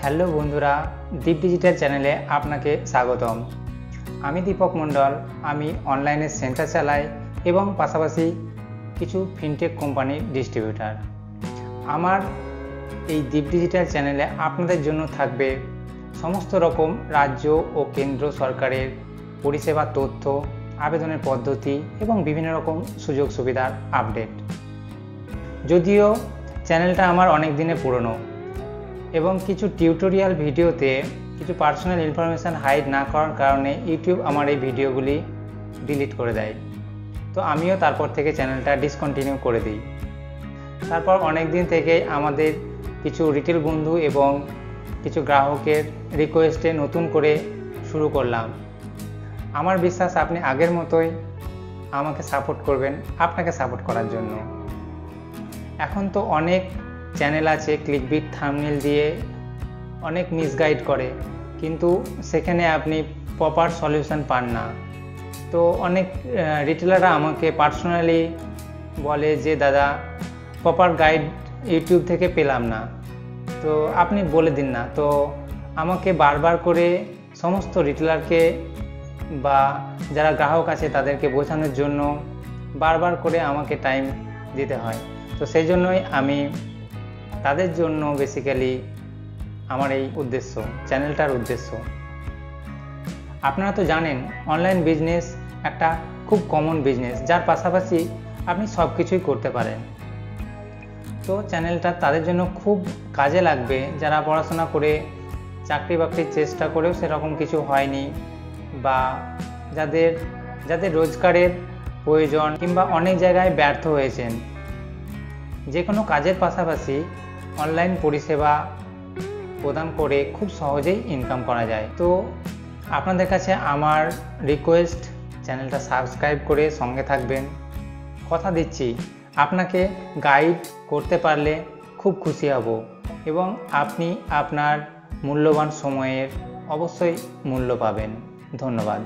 Hello বন্ধুরা, দীপ digital চ্যানেলে আপনাকে স্বাগতম। আমি দীপক মণ্ডল। আমি অনলাইনে সেন্টার চালাই এবং পাশাপাশি কিছু ফিনটেক কোম্পানির ডিস্ট্রিবিউটার। আমার এই দীপ ডিজিটাল চ্যানেলে আপনাদের জন্য থাকবে সমস্ত রকম রাজ্য ও কেন্দ্র সরকারের পরিষেবা তথ্য, আবেদনের পদ্ধতি এবং বিভিন্ন রকম সুযোগ সুবিধার আপডেট। যদিও চ্যানেলটা আমার অনেক দিনে পুরনো এবং কিছু টিউটোরিয়াল ভিডিওতে কিছু পার্সোনাল ইনফরমেশান হাইড না করার কারণে ইউটিউব আমার এই ভিডিওগুলি ডিলিট করে দেয়। তো আমিও তারপর থেকে চ্যানেলটা ডিসকন্টিনিউ করে দিই। তারপর অনেক দিন থেকেই আমাদের কিছু রিটেল বন্ধু এবং কিছু গ্রাহকের রিকোয়েস্টে নতুন করে শুরু করলাম। আমার বিশ্বাস আপনি আগের মতোই আমাকে সাপোর্ট করবেন, আপনাকে সাপোর্ট করার জন্য। এখন তো অনেক চ্যানেল আছে ক্লিকবিট থাম্বনেল দিয়ে অনেক মিসগাইড করে, কিন্তু সেখানে আপনি প্রপার সলিউশন পান না। তো অনেক রিটেলাররা আমাকে পার্সোনালি বলে যে দাদা, প্রপার গাইড ইউটিউব থেকে পেলাম না, তো আপনি বলে দিন না। তো আমাকে বারবার করে সমস্ত রিটেলারকে বা যারা গ্রাহক আছে তাদেরকে বোঝানোর জন্য বারবার করে আমাকে টাইম দিতে হয়। তো সেই জন্যই আমি তাদের জন্য বেসিক্যালি আমার এই উদ্দেশ্য, চ্যানেলটার উদ্দেশ্য। আপনারা তো জানেন অনলাইন বিজনেস একটা খুব কমন বিজনেস, যার পাশাপাশি আপনি সব কিছুই করতে পারেন। তো চ্যানেলটা তাদের জন্য খুব কাজে লাগবে যারা পড়াশোনা করে চাকরি বাকরির চেষ্টা করেও সেরকম কিছু হয়নি, বা যাদের রোজগারের প্রয়োজন কিংবা অনেক জায়গায় ব্যর্থ হয়েছেন। যে কোনো কাজের পাশাপাশি অনলাইন পরিষেবা প্রদান করে খুব সহজেই ইনকাম করা যায়। তো আপনাদের কাছে আমার রিকোয়েস্ট, চ্যানেলটা সাবস্ক্রাইব করে সঙ্গে থাকবেন। কথা দিচ্ছি আপনাকে গাইড করতে পারলে খুব খুশি হব এবং আপনি আপনার মূল্যবান সময়ের অবশ্যই মূল্য পাবেন। ধন্যবাদ।